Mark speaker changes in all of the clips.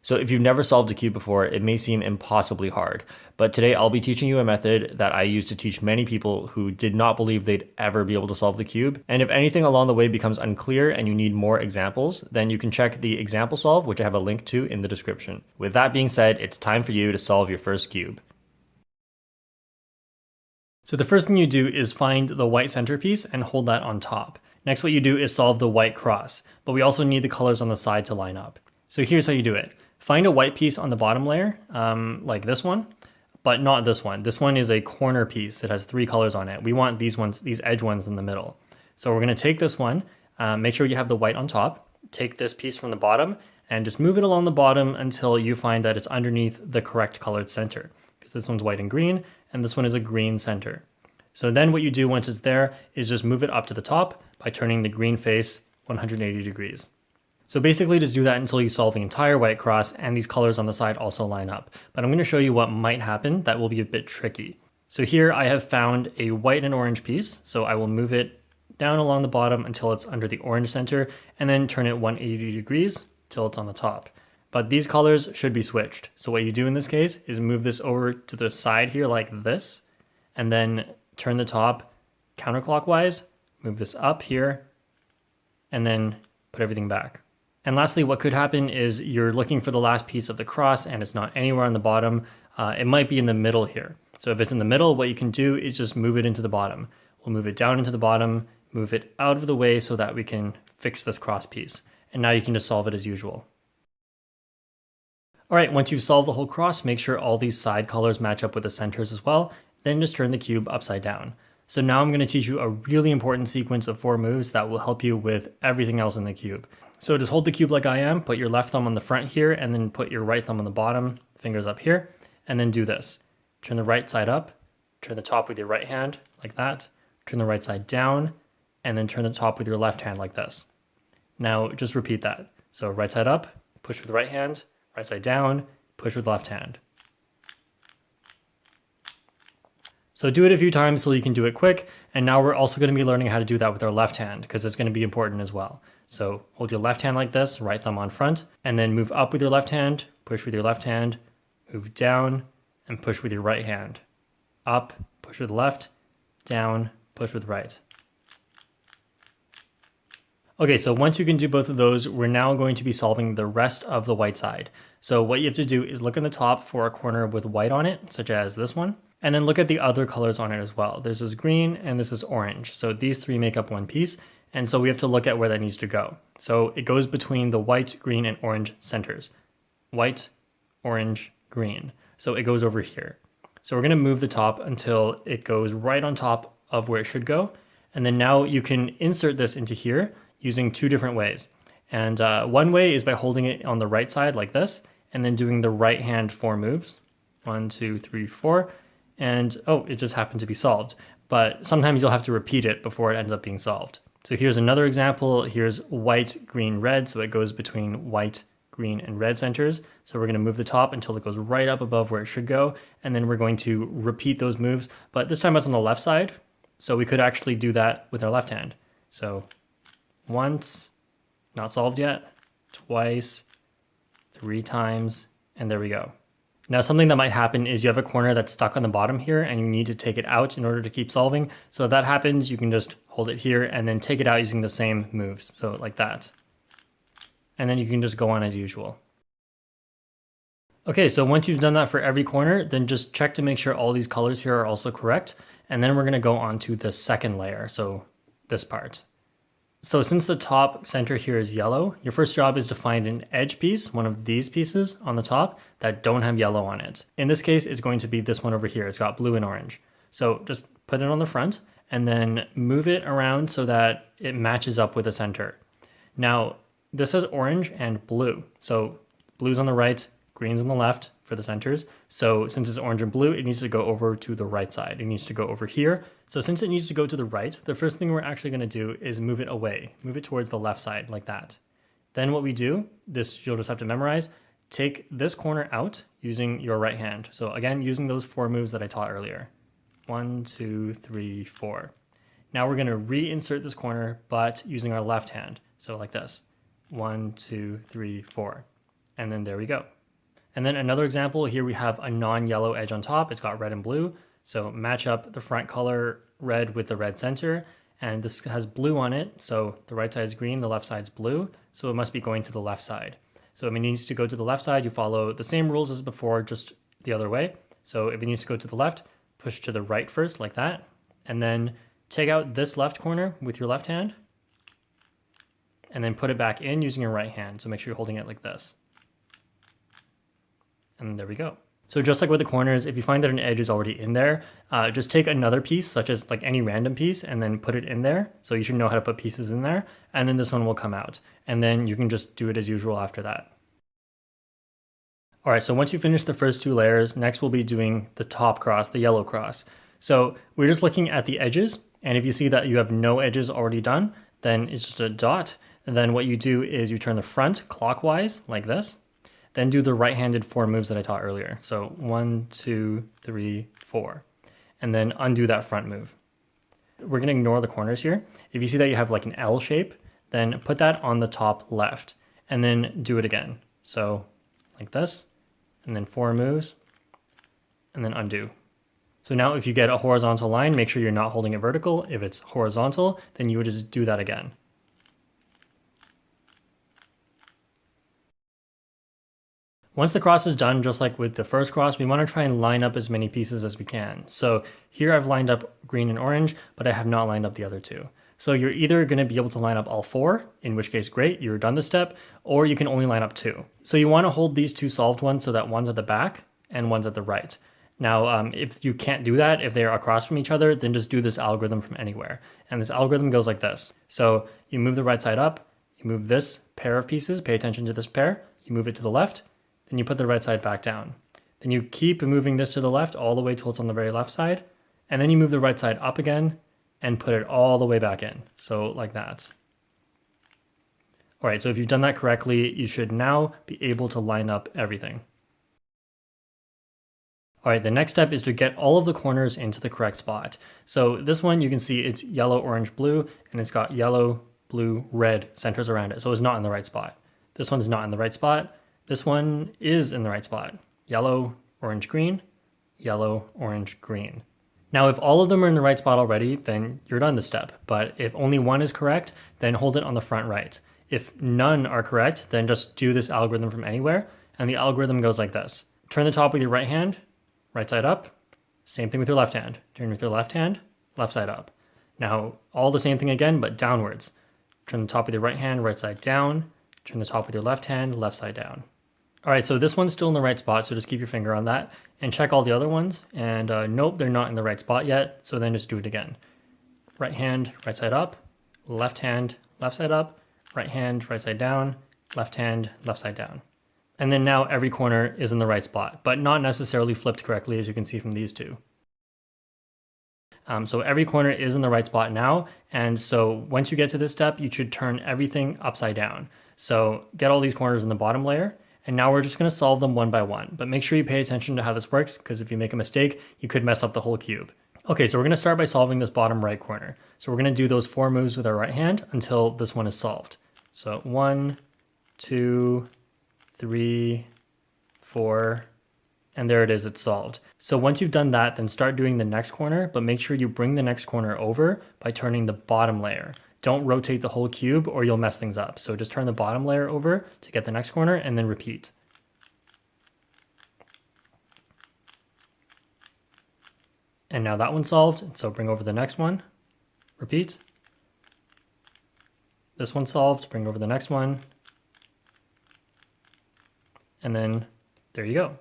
Speaker 1: So if you've never solved a cube before, it may seem impossibly hard, but today I'll be teaching you a method that I used to teach many people who did not believe they'd ever be able to solve the cube. And if anything along the way becomes unclear and you need more examples, then you can check the example solve, which I have a link to in the description. With that being said, it's time for you to solve your first cube. So the first thing you do is find the white centerpiece and hold that on top. Next, what you do is solve the white cross, but we also need the colors on the side to line up. So here's how you do it. Find a white piece on the bottom layer, like this one, but not this one. This one is a corner piece. It has 3 colors on it. We want these ones, these edge ones in the middle. So we're gonna take this one, make sure you have the white on top, take this piece from the bottom and just move it along the bottom until you find that it's underneath the correct colored center. Because this one's white and green, and this one is a green center. So then what you do once it's there is just move it up to the top by turning the green face 180 degrees. So basically just do that until you solve the entire white cross and these colors on the side also line up. But I'm going to show you what might happen that will be a bit tricky. So here I have found a white and orange piece. So I will move it down along the bottom until it's under the orange center and then turn it 180 degrees till it's on the top. But these colors should be switched. So what you do in this case is move this over to the side here like this and then turn the top counterclockwise, move this up here and then put everything back. And lastly, what could happen is you're looking for the last piece of the cross and it's not anywhere on the bottom. It might be in the middle here. So if it's in the middle, what you can do is just move it into the bottom. We'll move it down into the bottom, move it out of the way so that we can fix this cross piece. And now you can just solve it as usual. All right, once you've solved the whole cross, make sure all these side colors match up with the centers as well. Then just turn the cube upside down. So now I'm going to teach you a really important sequence of 4 moves that will help you with everything else in the cube. So just hold the cube like I am, put your left thumb on the front here, and then put your right thumb on the bottom, fingers up here, and then do this. Turn the right side up, turn the top with your right hand like that, turn the right side down, and then turn the top with your left hand like this. Now just repeat that. So right side up, push with the right hand, right side down, push with left hand. So do it a few times so you can do it quick. And now we're also going to be learning how to do that with our left hand because it's going to be important as well. So hold your left hand like this, right thumb on front, and then move up with your left hand, push with your left hand, move down, and push with your right hand. Up, push with left, down, push with right. Okay, so once you can do both of those, we're now going to be solving the rest of the white side. So what you have to do is look in the top for a corner with white on it, such as this one, and then look at the other colors on it as well. This is green and this is orange. So these 3 make up one piece. And so we have to look at where that needs to go. So it goes between the white, green, and orange centers. White, orange, green. So it goes over here. So we're going to move the top until it goes right on top of where it should go. And then now you can insert this into here using 2 different ways. And one way is by holding it on the right side like this, and then doing the right hand 4 moves. 1, 2, 3, 4. And oh, it just happened to be solved. But sometimes you'll have to repeat it before it ends up being solved. So here's another example. Here's white, green, red. So it goes between white, green, and red centers. So we're going to move the top until it goes right up above where it should go. And then we're going to repeat those moves. But this time it's on the left side. So we could actually do that with our left hand. So once, not solved yet, twice, 3 times, and there we go. Now something that might happen is you have a corner that's stuck on the bottom here and you need to take it out in order to keep solving. So if that happens, you can just hold it here and then take it out using the same moves. So like that. And then you can just go on as usual. Okay, so once you've done that for every corner, then just check to make sure all these colors here are also correct. And then we're going to go on to the second layer. So this part. So since the top center here is yellow, your first job is to find an edge piece, one of these pieces on the top that don't have yellow on it. In this case, it's going to be this one over here. It's got blue and orange. So just put it on the front and then move it around so that it matches up with the center. Now, this has orange and blue. So blue's on the right, green's on the left for the centers. So since it's orange and blue, it needs to go over to the right side. It needs to go over here. So since it needs to go to the right, the first thing we're actually going to do is move it away, move it towards the left side like that. Then what we do, this you'll just have to memorize, take this corner out using your right hand. So again, using those 4 moves that I taught earlier. 1, 2, 3, 4. Now we're going to reinsert this corner, but using our left hand. So like this. 1, 2, 3, 4. and then there we go. And then another example, here we have a non-yellow edge on top. It's got red and blue. So match up the front color red with the red center. And this has blue on it. So the right side is green, the left side's blue. So it must be going to the left side. So if it needs to go to the left side, you follow the same rules as before, just the other way. So if it needs to go to the left, push to the right first like that. And then take out this left corner with your left hand. And then put it back in using your right hand. So make sure you're holding it like this. And there we go. So just like with the corners, if you find that an edge is already in there, just take another piece, such as like any random piece, and then put it in there. So you should know how to put pieces in there, and then this one will come out. And then you can just do it as usual after that. All right, so once you finish the first two layers, next we'll be doing the top cross, the yellow cross. So we're just looking at the edges, and if you see that you have no edges already done, then it's just a dot. And then what you do is you turn the front clockwise like this. Then do the right-handed 4 moves that I taught earlier. So 1, 2, 3, 4. And then undo that front move. We're going to ignore the corners here. If you see that you have like an L shape, then put that on the top left. And then do it again. So like this. And then 4 moves. And then undo. So now if you get a horizontal line, make sure you're not holding it vertical. If it's horizontal, then you would just do that again. Once the cross is done, just like with the first cross, we want to try and line up as many pieces as we can. So here I've lined up green and orange, but I have not lined up the other two. So you're either going to be able to line up all 4, in which case great, you're done the step, or you can only line up 2. So you want to hold these 2 solved ones so that one's at the back and one's at the right. Now, if you can't do that, if they're across from each other, then just do this algorithm from anywhere. And this algorithm goes like this. So you move the right side up, you move this pair of pieces, pay attention to this pair, you move it to the left, then you put the right side back down. Then you keep moving this to the left all the way till it's on the very left side. And then you move the right side up again and put it all the way back in. So like that. All right, so if you've done that correctly, you should now be able to line up everything. All right, the next step is to get all of the corners into the correct spot. So this one, you can see it's yellow, orange, blue, and it's got yellow, blue, red centers around it. So it's not in the right spot. This one's not in the right spot. This one is in the right spot. Yellow, orange, green, yellow, orange, green. Now, if all of them are in the right spot already, then you're done this step. But if only one is correct, then hold it on the front right. If none are correct, then just do this algorithm from anywhere. And the algorithm goes like this. Turn the top with your right hand, right side up. Same thing with your left hand. Turn with your left hand, left side up. Now, all the same thing again, but downwards. Turn the top with your right hand, right side down. Turn the top with your left hand, left side down. All right, so this one's still in the right spot, so just keep your finger on that and check all the other ones. And nope, they're not in the right spot yet, so then just do it again. Right hand, right side up, left hand, left side up, right hand, right side down, left hand, left side down. And then now every corner is in the right spot, but not necessarily flipped correctly, as you can see from these two. So every corner is in the right spot now, and so once you get to this step, you should turn everything upside down. So get all these corners in the bottom layer, and now we're just going to solve them one by one. But make sure you pay attention to how this works, because if you make a mistake, you could mess up the whole cube. Okay, so we're going to start by solving this bottom right corner. So we're going to do those 4 moves with our right hand until this one is solved. So 1, 2, 3, 4, and there it is, it's solved. So once you've done that, then start doing the next corner, but make sure you bring the next corner over by turning the bottom layer. Don't rotate the whole cube or you'll mess things up. So just turn the bottom layer over to get the next corner and then repeat. And now that one's solved, so bring over the next one, repeat. This one's solved, bring over the next one, and then there you go.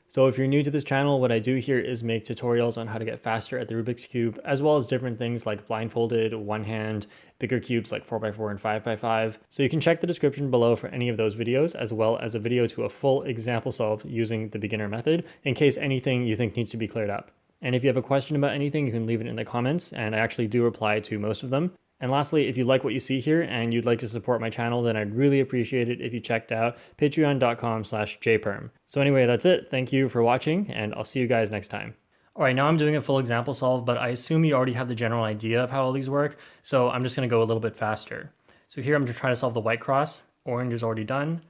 Speaker 1: So if you're new to this channel, what I do here is make tutorials on how to get faster at the Rubik's Cube, as well as different things like blindfolded, one hand, bigger cubes like 4x4 and 5x5. So you can check the description below for any of those videos, as well as a video to a full example solve using the beginner method, in case anything you think needs to be cleared up. And if you have a question about anything, you can leave it in the comments, and I actually do reply to most of them. And lastly, if you like what you see here and you'd like to support my channel, then I'd really appreciate it if you checked out patreon.com/jperm. So anyway, that's it. Thank you for watching, and I'll see you guys next time. All right, now I'm doing a full example solve, but I assume you already have the general idea of how all these work, so I'm just gonna go a little bit faster. So here I'm just trying to solve the white cross. Orange is already done.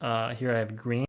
Speaker 1: Here I have green.